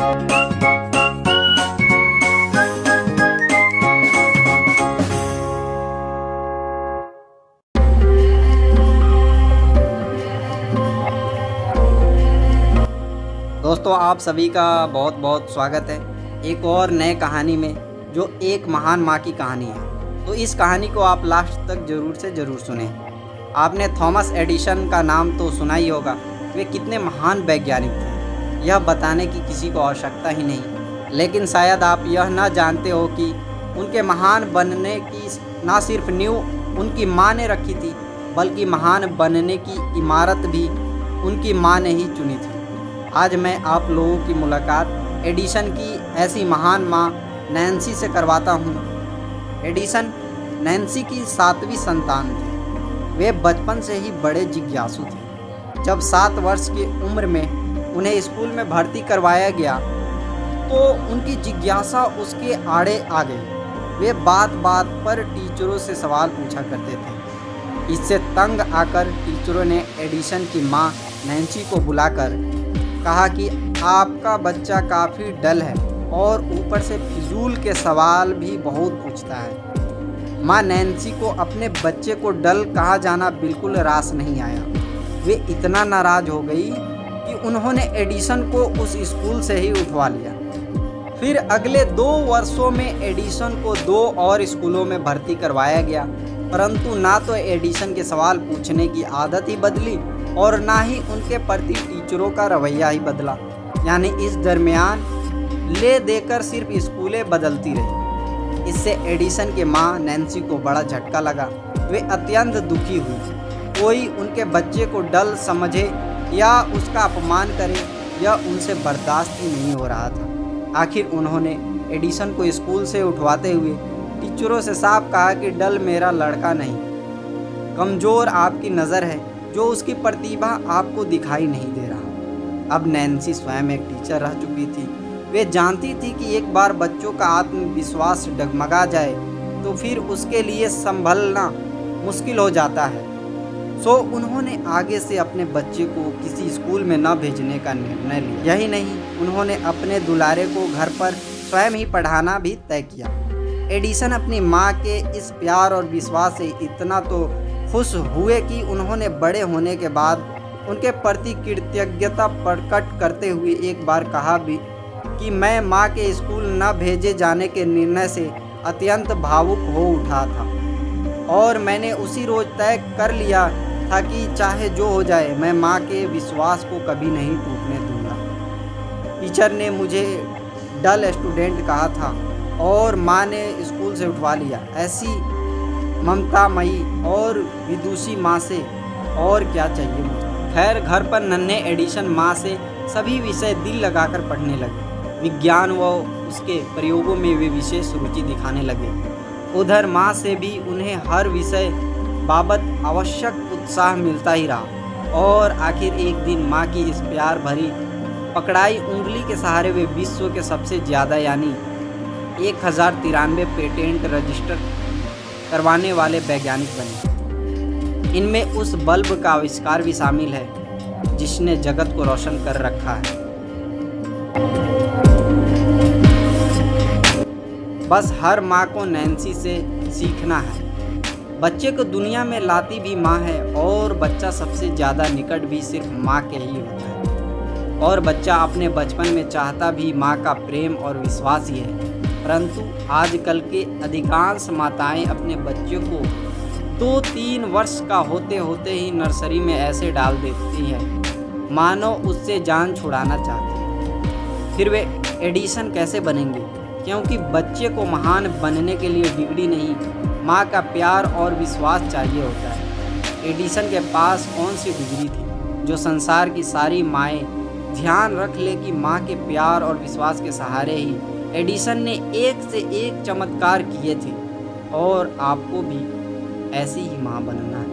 दोस्तों, आप सभी का बहुत बहुत स्वागत है एक और नए कहानी में, जो एक महान माँ की कहानी है। तो इस कहानी को आप लास्ट तक ज़रूर सुनें। आपने थॉमस एडिसन का नाम तो सुना ही होगा। वे कितने महान वैज्ञानिक थे, यह बताने की किसी को आवश्यकता ही नहीं। लेकिन शायद आप यह ना जानते हो कि उनके महान बनने की ना सिर्फ नींव उनकी माँ ने रखी थी, बल्कि महान बनने की इमारत भी उनकी माँ ने ही चुनी थी। आज मैं आप लोगों की मुलाकात एडिसन की ऐसी महान माँ नैन्सी से करवाता हूँ। एडिसन नैन्सी की 7वीं संतान थे। वे बचपन से ही बड़े जिज्ञासु थे। जब 7 वर्ष की उम्र में उन्हें स्कूल में भर्ती करवाया गया तो उनकी जिज्ञासा उसके आड़े आ गई। वे बात बात पर टीचरों से सवाल पूछा करते थे। इससे तंग आकर टीचरों ने एडिसन की माँ नैन्सी को बुलाकर कहा कि आपका बच्चा काफ़ी डल है और ऊपर से फिजूल के सवाल भी बहुत पूछता है। माँ नैन्सी को अपने बच्चे को डल कहा जाना बिल्कुल रास नहीं आया। वे इतना नाराज़ हो गई कि उन्होंने एडिसन को उस स्कूल से ही उठवा लिया। फिर अगले 2 वर्षों में एडिसन को 2 और स्कूलों में भर्ती करवाया गया, परंतु ना तो एडिसन के सवाल पूछने की आदत ही बदली और ना ही उनके प्रति टीचरों का रवैया ही बदला। यानी इस दरमियान ले देकर सिर्फ स्कूलें बदलती रही। इससे एडिसन के माँ नैन्सी को बड़ा झटका लगा। वे अत्यंत दुखी हुई। कोई उनके बच्चे को डल समझे या उसका अपमान करे, यह उनसे बर्दाश्त ही नहीं हो रहा था। आखिर उन्होंने एडिसन को स्कूल से उठवाते हुए टीचरों से साफ कहा कि डल मेरा लड़का नहीं, कमज़ोर आपकी नज़र है, जो उसकी प्रतिभा आपको दिखाई नहीं दे रहा। अब नैन्सी स्वयं एक टीचर रह चुकी थी। वे जानती थी कि एक बार बच्चों का आत्मविश्वास डगमगा जाए तो फिर उसके लिए संभलना मुश्किल हो जाता है। सो उन्होंने आगे से अपने बच्चे को किसी स्कूल में न भेजने का निर्णय लिया। यही नहीं, उन्होंने अपने दुलारे को घर पर स्वयं ही पढ़ाना भी तय किया। एडिसन अपनी माँ के इस प्यार और विश्वास से इतना तो खुश हुए कि उन्होंने बड़े होने के बाद उनके प्रति कृतज्ञता प्रकट करते हुए एक बार कहा भी कि मैं माँ के स्कूल न भेजे जाने के निर्णय से अत्यंत भावुक हो उठा था और मैंने उसी रोज़ तय कर लिया था कि चाहे जो हो जाए, मैं माँ के विश्वास को कभी नहीं टूटने दूंगा। टीचर ने मुझे डल स्टूडेंट कहा था और माँ ने स्कूल से उठवा लिया। ऐसी ममतामयी और विदुषी माँ से और क्या चाहिए मुझे। खैर, घर पर नन्हे एडिसन माँ से सभी विषय दिल लगाकर पढ़ने लगे। विज्ञान व उसके प्रयोगों में वे विशेष रुचि दिखाने लगे। उधर माँ से भी उन्हें हर विषय बाबत आवश्यक उत्साह मिलता ही रहा और आखिर एक दिन माँ की इस प्यार भरी पकड़ाई उंगली के सहारे वे विश्व के सबसे ज़्यादा यानी 1093 पेटेंट रजिस्टर करवाने वाले वैज्ञानिक बने। इनमें उस बल्ब का आविष्कार भी शामिल है जिसने जगत को रोशन कर रखा है। बस हर माँ को नैन्सी से सीखना है। बच्चे को दुनिया में लाती भी माँ है और बच्चा सबसे ज़्यादा निकट भी सिर्फ माँ के ही होता है। और बच्चा अपने बचपन में चाहता भी माँ का प्रेम और विश्वास ही है। परंतु आजकल के अधिकांश माताएं अपने बच्चों को 2-3 वर्ष का होते होते ही नर्सरी में ऐसे डाल देती हैं मानो उससे जान छुड़ाना चाहती हैं। फिर वे एडिसन कैसे बनेंगे? क्योंकि बच्चे को महान बनने के लिए डिग्री नहीं, माँ का प्यार और विश्वास चाहिए होता है। एडिसन के पास कौन सी डिग्री थी जो संसार की सारी माएँ ध्यान रख ले कि माँ के प्यार और विश्वास के सहारे ही एडिसन ने एक से एक चमत्कार किए थे। और आपको भी ऐसी ही माँ बनना है।